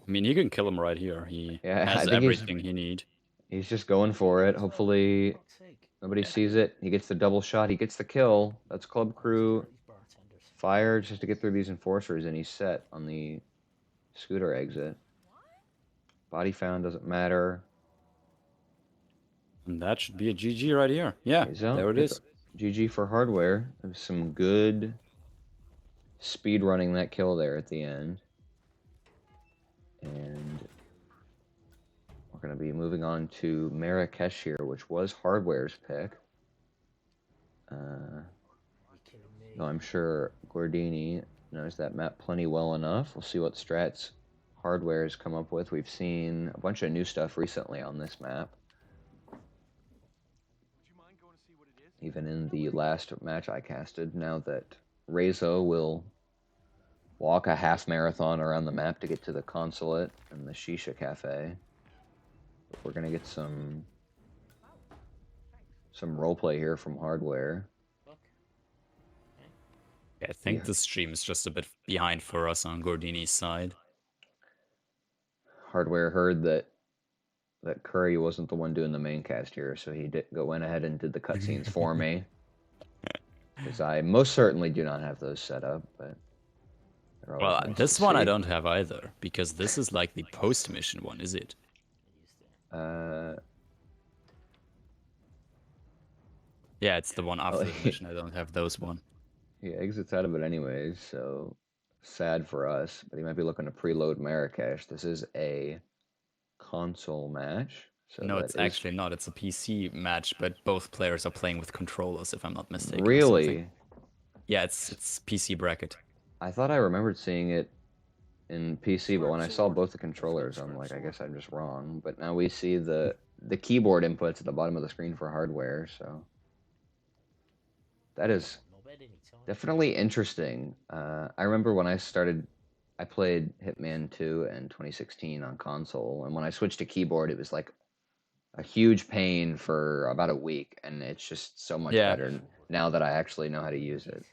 I mean, you can kill him right here. He Yeah, I has think everything he need. He's just going for it. Hopefully Fuck's sake. nobody sees it. He gets the double shot. He gets the kill. That's club crew These bartenders. fire just to get through these enforcers, and he's set on the scooter exit. Body found, doesn't matter. And that should be a GG right here. Yeah, He's out. there it is. GG for Hardware. There's some good speed running that kill there at the end. And we're going to be moving on to Marrakesh here, which was Hardware's pick. You kidding me? No, I'm sure Gordini knows that map plenty well enough. We'll see what strats Hardware has come up with. We've seen a bunch of new stuff recently on this map. Even in the last match I casted, now that Rezo will walk a half marathon around the map to get to the consulate and the Shisha Cafe. But we're gonna get some roleplay here from Hardware. Yeah, I think the stream is just a bit behind for us on Gordini's side. Hardware heard that Curry wasn't the one doing the main cast here, so he went ahead and did the cutscenes for me. Because I most certainly do not have those set up, but... Well, this one I don't have either, because this is like the post-mission one, is it? Yeah, it's the one after the mission. I don't have those one. He exits out of it anyways, so sad for us. But he might be looking to preload Marrakesh. This is a console match. So No, it's actually not. It's a PC match, but both players are playing with controllers, if I'm not mistaken. Really? Yeah, it's PC bracket. I thought I remembered seeing it in PC, but when I saw Sword. both the controllers, I'm like, I guess I'm just wrong. But now we see the keyboard inputs at the bottom of the screen for hardware, so that is Not bad anytime. definitely interesting. I remember when I played Hitman 2 in 2016 on console, and when I switched to keyboard, it was like a huge pain for about a week, and it's just so much Yeah. better now that I actually know how to use it.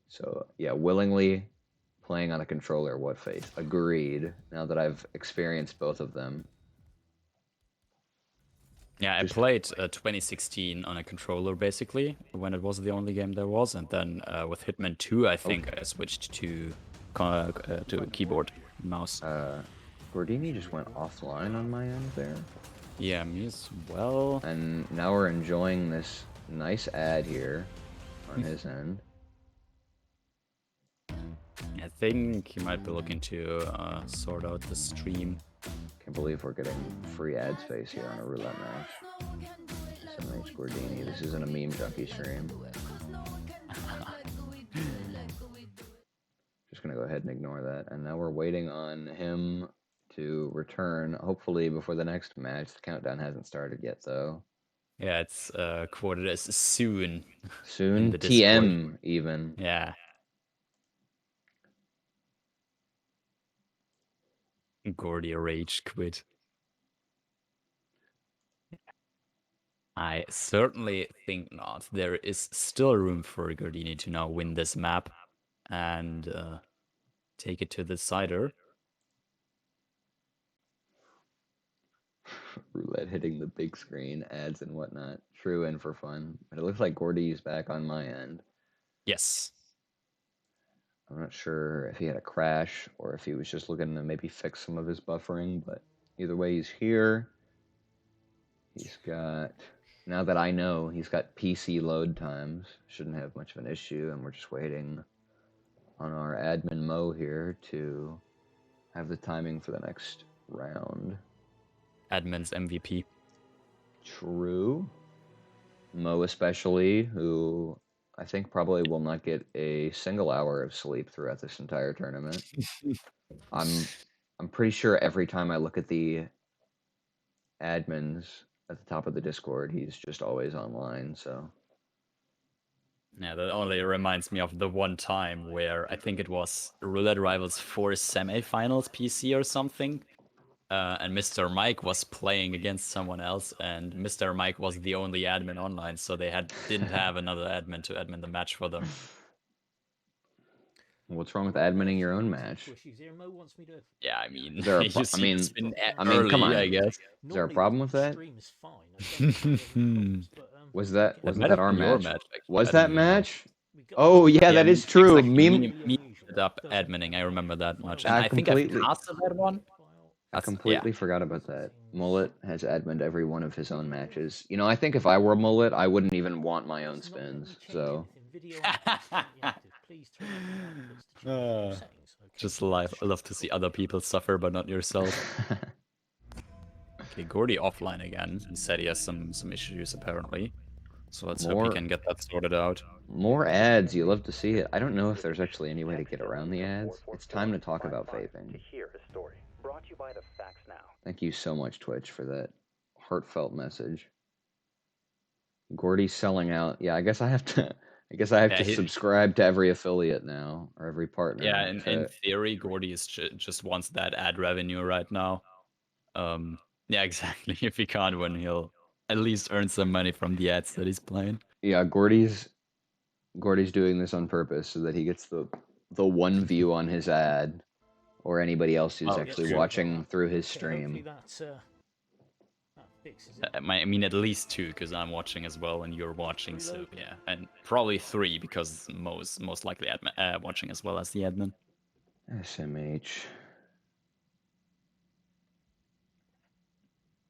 So yeah, willingly playing on a controller, what faith? Agreed. Now that I've experienced both of them. Yeah, I Just played 2016 on a controller basically when it was the only game there was, and then with Hitman 2, I think I switched to keyboard mouse. Gordini just went offline on my end there. Yeah, me as well. And now we're enjoying this nice ad here on his end. I think he might be looking to sort out the stream. Can't believe we're getting free ad space here on a roulette match. SMH Gordini. This isn't a meme junkie stream. Just gonna go ahead and ignore that. And now we're waiting on him to return, hopefully before the next match. The countdown hasn't started yet, though. Yeah, it's quoted as soon. Soon, in the Discord. TM even. Yeah. Gordy rage quit. I certainly think not. There is still room for Gordini to now win this map and take it to the cider. Roulette hitting the big screen, ads and whatnot. True and for fun. But it looks like Gordy's back on my end. Yes. I'm not sure if he had a crash or if he was just looking to maybe fix some of his buffering, but either way, he's here. He's got, now that I know, he's got PC load times. Shouldn't have much of an issue, and we're just waiting on our admin Mo here to have the timing for the next round. Admin's MVP. True. Mo especially, who I think probably will not get a single hour of sleep throughout this entire tournament. I'm pretty sure every time I look at the admins at the top of the Discord, he's just always online, so. Yeah, that only reminds me of the one time where I think it was Roulette Rivals 4 semifinals PC or something. And Mr. Mike was playing against someone else, and Mr. Mike was the only admin online, so they didn't have another admin to admin the match for them. What's wrong with adminning your own match? Yeah, I mean, There you see the spin come early, on. I guess. Is there a problem with that? Was that might have our been your match? match, actually. Was I that don't even know. match? Oh yeah, that is true. Exactly. Meme. Me ended up adminning. I remember that much, and I I think I've completely- casted that one. I completely forgot about that. Mullet has adminned every one of his own matches. You know, I think if I were Mullet, I wouldn't even want my own spins. So. Just love to see other people suffer, but not yourself. Okay, Gordy offline again. He said he has some issues apparently. So let's hope he can get that sorted out. More ads, you love to see it. I don't know if there's actually any way to get around the ads. It's time to talk about vaping. Thank you so much, Twitch, for that heartfelt message. Gordy's selling out. Yeah, I guess I have to. Subscribe to every affiliate now or every partner. Yeah, in theory, Gordy is just wants that ad revenue right now. Yeah, exactly. If he can't win, he'll at least earn some money from the ads that he's playing. Yeah, Gordy's doing this on purpose so that he gets the one view on his ad, or anybody else who's actually watching through his stream. I mean, at least 2, because I'm watching as well, and you're watching, so yeah. And probably 3, because most likely watching as well as the admin. SMH.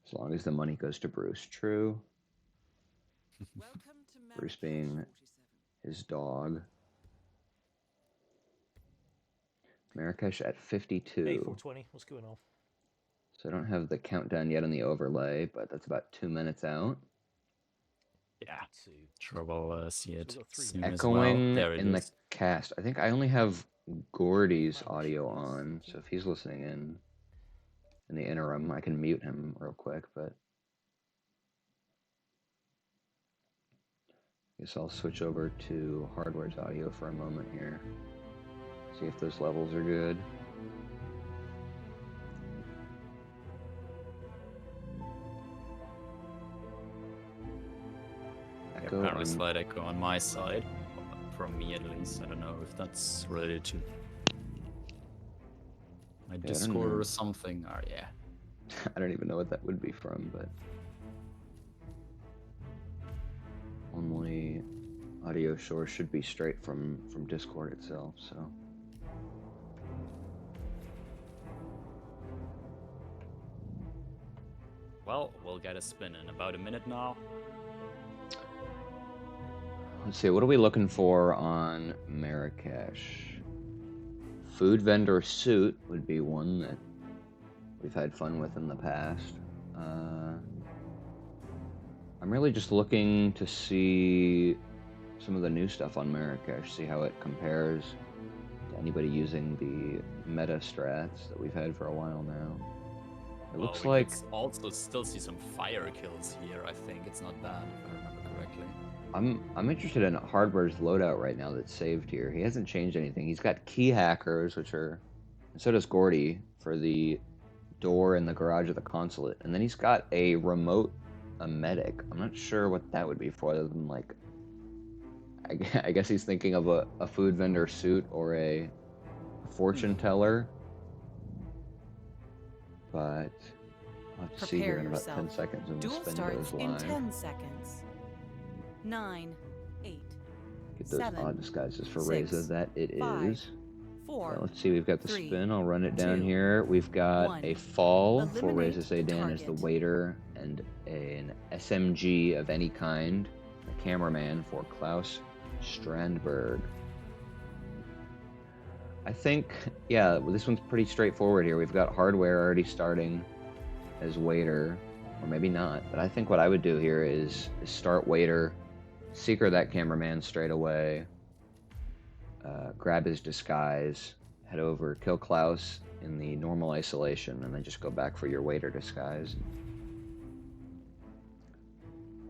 As long as the money goes to Bruce. True. Bruce being his dog. Marrakesh at 52. Hey, 420, what's going on? So I don't have the countdown yet on the overlay, but that's about 2 minutes out. Yeah, 52. sure we'll see So it we've got 3 soon minutes. as well. Echoing There it in the is. cast. I think I only have Gordy's Wow, we should audio be on, so thinking. if he's listening in the interim, I can mute him real quick, but I guess I'll switch over to hardware's audio for a moment here. See if those levels are good. Echo Apparently on slight echo on my side, from me at least. I don't know if that's related to my I don't Discord know. or something. Or yeah, I don't even know what that would be from, but only audio source should be straight from Discord itself, so. well, we'll get a spin in about a minute now. Let's see, what are we looking for on Marrakesh? Food vendor suit would be one that we've had fun with in the past. I'm really just looking to see some of the new stuff on Marrakesh, see how it compares to anybody using the meta strats that we've had for a while now. It looks we like could also still see some fire kills here. I think it's not bad if I remember correctly. I'm interested in Hardware's loadout right now that's saved here. He hasn't changed anything. He's got key hackers, which are, and so does Gordy for the door in the garage of the consulate, and then he's got a remote, a medic. I'm not sure what that would be for, other than like, I guess he's thinking of a food vendor suit or a fortune teller. But I'll have to see here in about 10 seconds when the Duel spin starts goes in live. 10 seconds. 9, 8, Get those 7, odd disguises for 6, Reza. That it 5, is. 4. Let's see, we've got the 3, spin. I'll run it down 2, here. We've got 1. a fall for Eliminate Reza the Zaydan as the target. waiter, and an SMG of any kind, the cameraman for Klaus Strandberg. I think, yeah, well, this one's pretty straightforward here. We've got Hardware already starting as waiter, or maybe not, but I think what I would do here is start waiter, Seeker that cameraman straight away, grab his disguise, head over, kill Klaus in the normal isolation, and then just go back for your waiter disguise.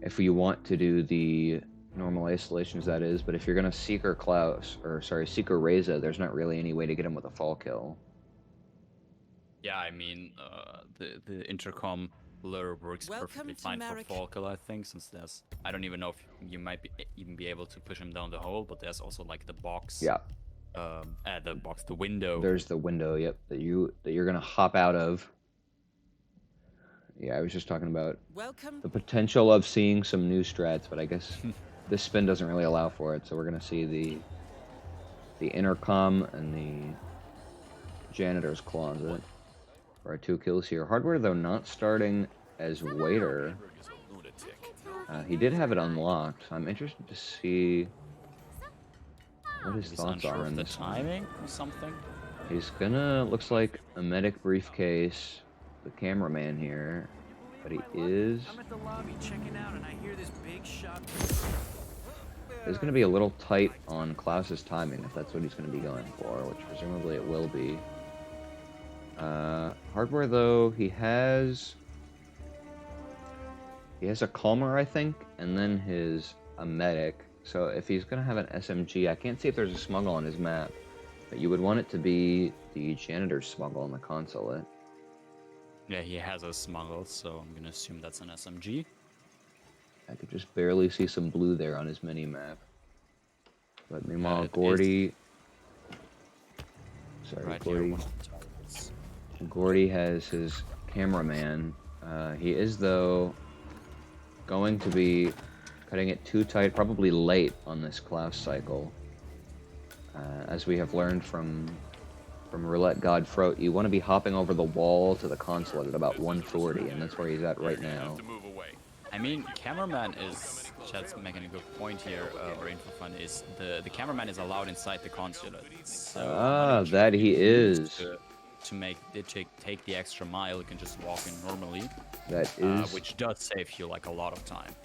If you want to do the normal isolations, that is, but if you're going to Seeker Klaus, or sorry, Seeker Reza, there's not really any way to get him with a fall kill. Yeah, I mean, the intercom lure works perfectly fine for fall kill, I think, since there's, I don't even know if you might even be able to push him down the hole, but there's also like the box. Yeah. The window. There's the window, yep, that you're gonna hop out of. Yeah, I was just talking about the potential of seeing some new strats, but I guess this spin doesn't really allow for it, so we're gonna see the intercom and the janitor's closet for our 2 kills here. Hardware, though, not starting as waiter. He did have it unlocked. I'm interested to see what his thoughts are on this timing or something. He's gonna, looks like a medic briefcase, the cameraman here, but he is. I'm at the lobby checking out and I hear this big shot. It's gonna be a little tight on Klaus's timing if that's what he's gonna be going for, which presumably it will be. Hardware, though, he has a calmer, I think, and then a medic. So if he's gonna have an SMG, I can't see if there's a smuggle on his map, but you would want it to be the janitor's smuggle on the consulate. Yeah, he has a smuggle, so I'm gonna assume that's an SMG. I could just barely see some blue there on his mini-map. But meanwhile, Gordy... Sorry, right Gordy. Gordy has his cameraman. He is, though, going to be cutting it too tight, probably late on this Klaus cycle. As we have learned from Roulette God Froat, you want to be hopping over the wall to the consulate at about 140, and that's where he's at right now. I mean, cameraman is, Chad's making a good point here, or info fun, is the cameraman is allowed inside the consulate. So that he is. To take the extra mile, you can just walk in normally. That is. Which does save you like a lot of time.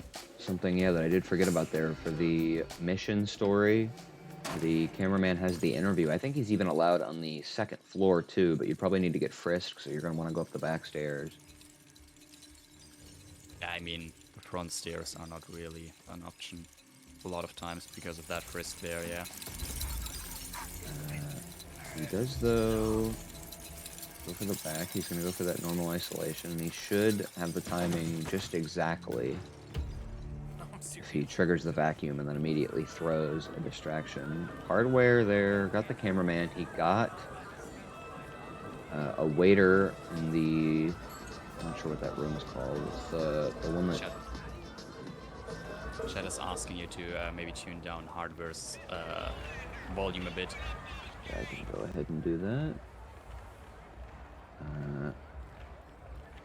something, yeah, that I did forget about there. For the mission story, the cameraman has the interview. I think he's even allowed on the second floor, too, but you probably need to get frisked, so you're going to want to go up the back stairs. Yeah, I mean, the front stairs are not really an option a lot of times because of that frisk there, yeah. He does, though, go for the back. He's going to go for that normal isolation. He should have the timing just exactly if he triggers the vacuum and then immediately throws a distraction. Hardware there, got the cameraman. He got a waiter in the... I'm not sure what that room is called. It's the one that... Chat is asking you to maybe tune down hardware's volume a bit. Yeah, I can go ahead and do that.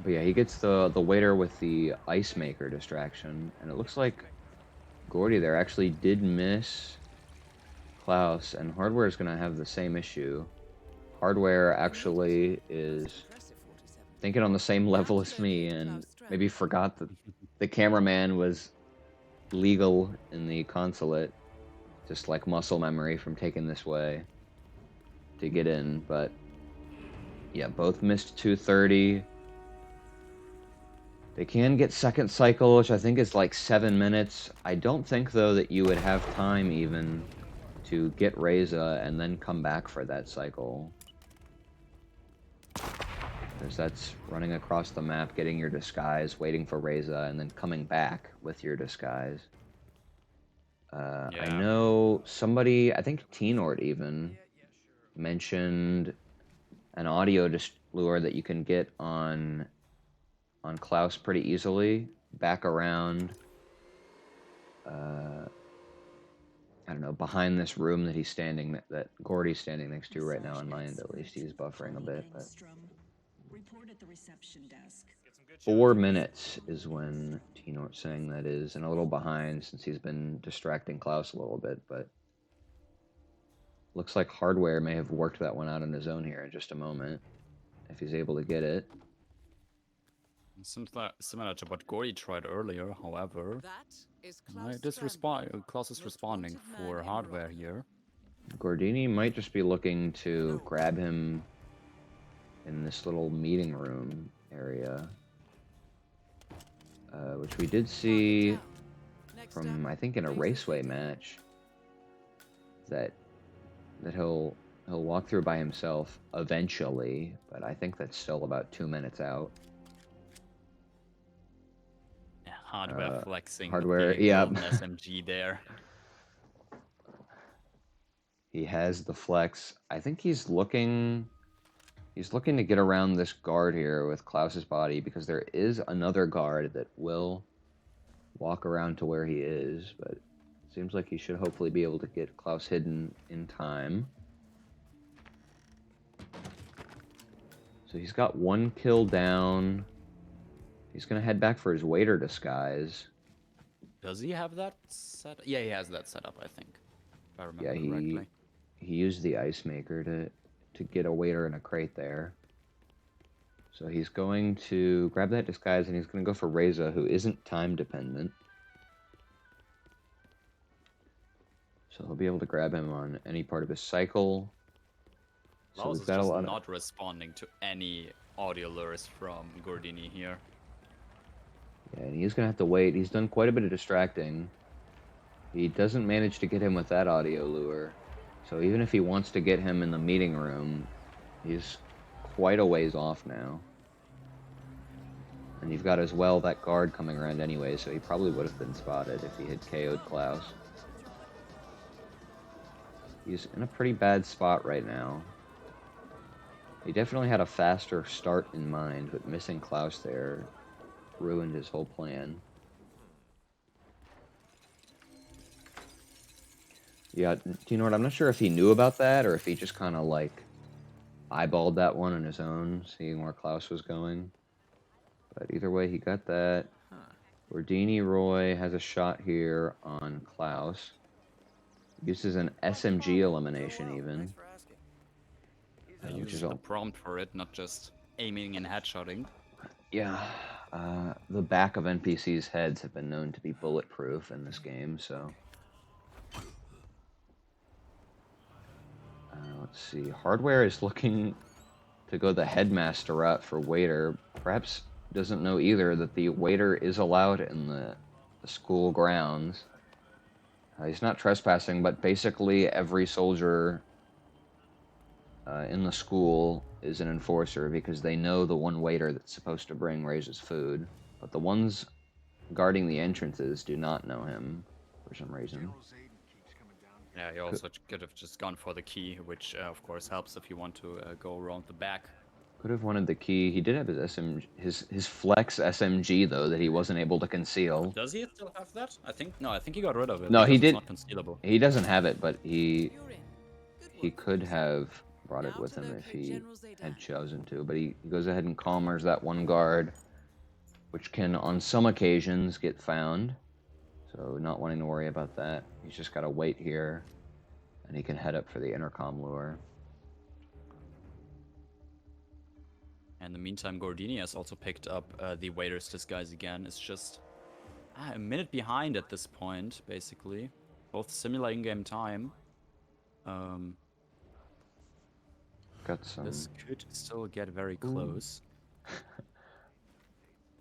But yeah, he gets the waiter with the ice maker distraction, and it looks like Gordy there actually did miss Klaus, and Hardware is going to have the same issue. Hardware actually is thinking on the same level as me, and maybe forgot that the cameraman was legal in the consulate, just like muscle memory from taking this way to get in. But yeah, both missed 230. They can get second cycle, which I think is like 7 minutes. I don't think, though, that you would have time even to get Reza and then come back for that cycle. Because that's running across the map, getting your disguise, waiting for Reza, and then coming back with your disguise. I know somebody, I think T-Nord even, mentioned an audio lure that you can get on Klaus pretty easily, back around, I don't know, behind this room that he's standing, that Gordy's standing next to right now on my end, at least. He's buffering a bit, but... Report at the reception desk. 4 minutes is when T-Nort's saying that is, and a little behind since he's been distracting Klaus a little bit, but... Looks like Hardware may have worked that one out on his own here in just a moment, if he's able to get it. Similar to what Gordy tried earlier, however, Klaus is responding for Hardware here. Gordini might just be looking to grab him in this little meeting room area, which we did see from, I think, in a raceway match, that he'll walk through by himself eventually, but I think that's still about 2 minutes out. Hardware flexing. Hardware, yeah. SMG there. He has the flex. I think he's looking to get around this guard here with Klaus's body, because there is another guard that will walk around to where he is, but it seems like he should hopefully be able to get Klaus hidden in time. So he's got 1 kill down. He's going to head back for his waiter disguise. Does he have that set? Yeah, he has that set up, I think. If I remember correctly. He used the ice maker to get a waiter in a crate there. So he's going to grab that disguise, and he's going to go for Reza, who isn't time dependent. So he'll be able to grab him on any part of his cycle. So Klaus is just not responding to any audio lures from Gordini here. Yeah, and he's going to have to wait. He's done quite a bit of distracting. He doesn't manage to get him with that audio lure. So even if he wants to get him in the meeting room, he's quite a ways off now. And you've got as well that guard coming around anyway, so he probably would have been spotted if he had KO'd Klaus. He's in a pretty bad spot right now. He definitely had a faster start in mind, but missing Klaus there ruined his whole plan. Yeah, T-Nord, I'm not sure if he knew about that or if he just kind of like eyeballed that one on his own, seeing where Klaus was going. But either way, he got that. Gordiniroy has a shot here on Klaus. Uses an SMG elimination even. Uses the prompt for it, not just aiming and headshotting. Yeah. The back of NPCs' heads have been known to be bulletproof in this game, so... let's see. Hardware is looking to go the headmaster route for waiter. Perhaps doesn't know either that the waiter is allowed in the school grounds. He's not trespassing, but basically every soldier in the school is an enforcer because they know the one waiter that's supposed to bring Ray's food. But the ones guarding the entrances do not know him for some reason. Yeah, he also could have just gone for the key, which of course helps if you want to go around the back. Could have wanted the key. He did have his his flex SMG though that he wasn't able to conceal. Does he still have that? I think he got rid of it. No, he because did. It's not concealable. He doesn't have it, but he You're in. Good he work. could have brought it Now with to him if locate he General Zaydan. had chosen to. But he goes ahead and calmers that one guard, which can on some occasions get found. So not wanting to worry about that. He's just got to wait here, and he can head up for the intercom lure. And in the meantime, Gordini has also picked up the waiter's disguise again. It's just a minute behind at this point, basically. Both similar in-game time. Got some. This could still get very close.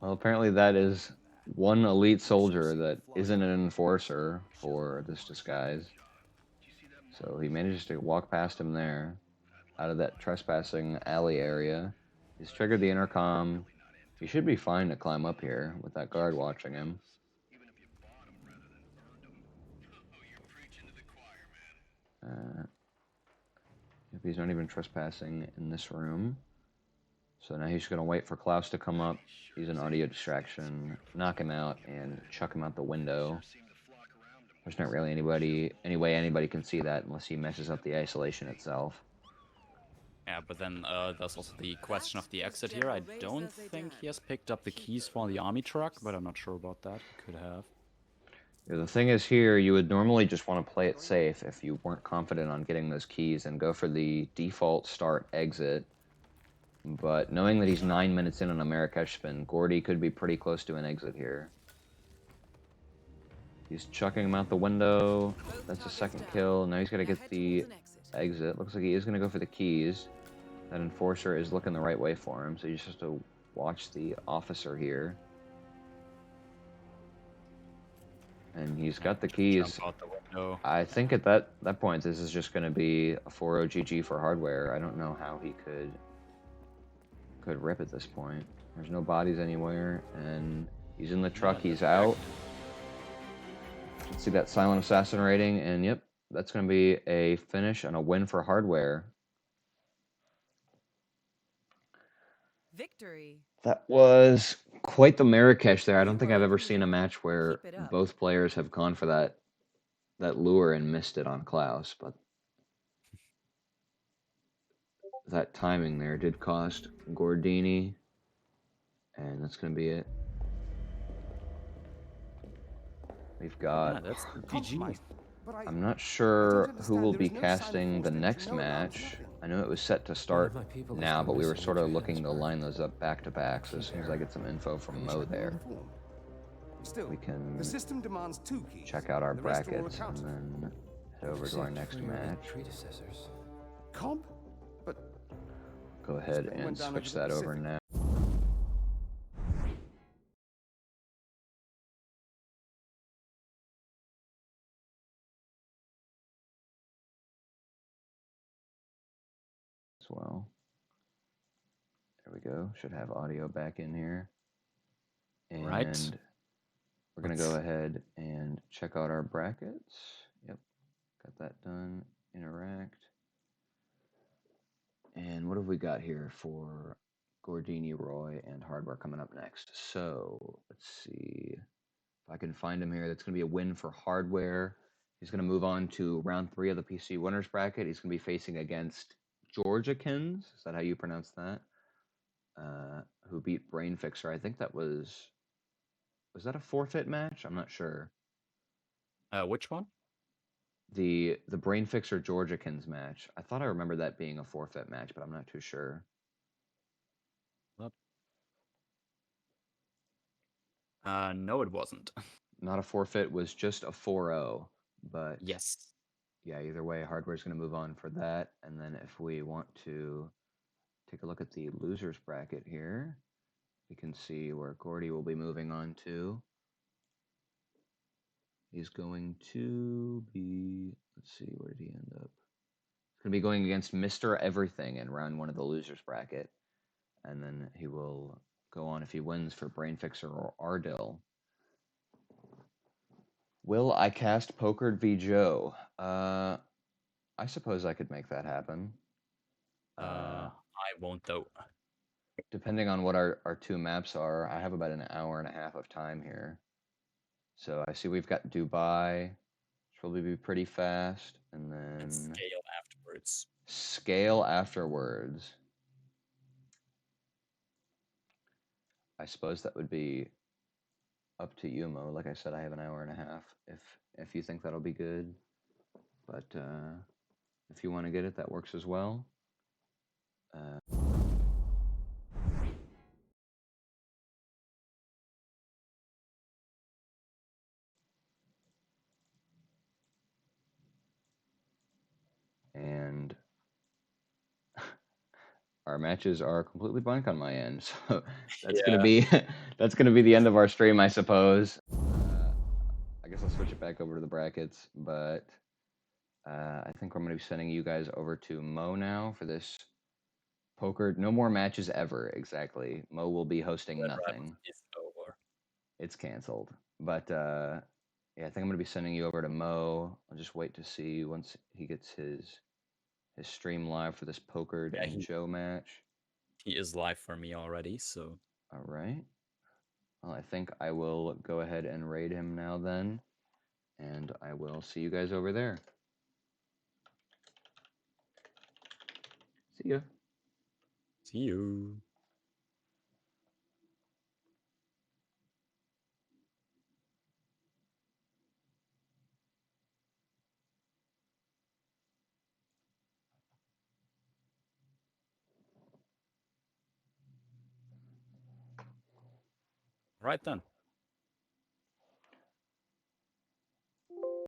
Well, apparently that is one elite soldier that isn't an enforcer for this disguise. So he manages to walk past him there, out of that trespassing alley area. He's triggered the intercom. He should be fine to climb up here with that guard watching him. If he's not even trespassing in this room. So now he's going to wait for Klaus to come up. Use an audio distraction, knock him out, and chuck him out the window. There's not really any way anybody can see that unless he messes up the isolation itself. Yeah, but then there's also the question of the exit here. I don't think he has picked up the keys for the army truck, but I'm not sure about that. He could have. Yeah, the thing is here, you would normally just want to play it safe if you weren't confident on getting those keys and go for the default start exit. But knowing that he's 9 minutes in on a Marrakesh spin, Gordy could be pretty close to an exit here. He's chucking him out the window. That's a second kill. Now he's got to get the exit. Looks like he is going to go for the keys. That enforcer is looking the right way for him, so you just have to watch the officer here. And he's got the keys. Jump out the window. I think at that point, this is just going to be a 4-0 GG for hardware. I don't know how he could rip at this point. There's no bodies anywhere, and he's in the truck. He's out. Let's see that silent assassin rating, and yep, that's going to be a finish and a win for hardware. Victory. That was quite the Marrakesh there. I don't think I've ever seen a match where Keep it up. both players have gone for that lure and missed it on Klaus, but that timing there did cost Gordini, and that's going to be it. We've Yeah, got... that's GG. I'm not sure who will be casting the next match. I know it was set to start now, but we were sort of looking to line those up back to back, so as soon as I get some info from Mo there, we can check out our brackets and then head over to our next match. Go ahead and switch that over now. As well. There we go. Should have audio back in here. And Right. we're going to go ahead and check out our brackets. Yep. Got that done. Interact. And what have we got here for gordiniroy and hardware coming up next? So let's see if I can find him here. That's going to be a win for hardware. He's going to move on to round 3 of the PC winners bracket. He's going to be facing against Georgiakins. Is that how you pronounce that? Who beat Brain Fixer. I think that was that a forfeit match? I'm not sure. Which one? The Brain Fixer Georgiakins match. I thought I remember that being a forfeit match, but I'm not too sure. No, it wasn't. Not a forfeit, was just a 4-0. But Yes. yeah, either way, hardware's going to move on for that. And then if we want to take a look at the losers bracket here, we can see where Gordy will be moving on to. He's going to be, let's see, where did he end up? He's going to be going against Mr. Everything in round 1 of the losers bracket. And then he will go on if he wins for Brain Fixer or Ardell. Will I cast Pokered v. Joe? I suppose I could make that happen. I won't though. Depending on what our 2 maps are, I have about an hour and a half of time here. So I see we've got Dubai, which will be pretty fast, and then And scale afterwards. scale afterwards. I suppose that would be up to you, Mo. Like I said, I have an hour and a half. If you think that'll be good, but if you want to get it, that works as well. And our matches are completely blank on my end, so that's gonna be that's gonna be the end of our stream, I suppose. I guess I'll switch it back over to the brackets, but I think I'm gonna be sending you guys over to Mo now for this poker. No more matches ever. Exactly. Mo will be hosting nothing. It's over. It's canceled. But yeah, I think I'm gonna be sending you over to Mo. I'll just wait to see once he gets his stream live for this Pokered Yeah, and Joe match. He is live for me already, so. All right. Well, I think I will go ahead and raid him now then, and I will see you guys over there. See ya. See you. Right then.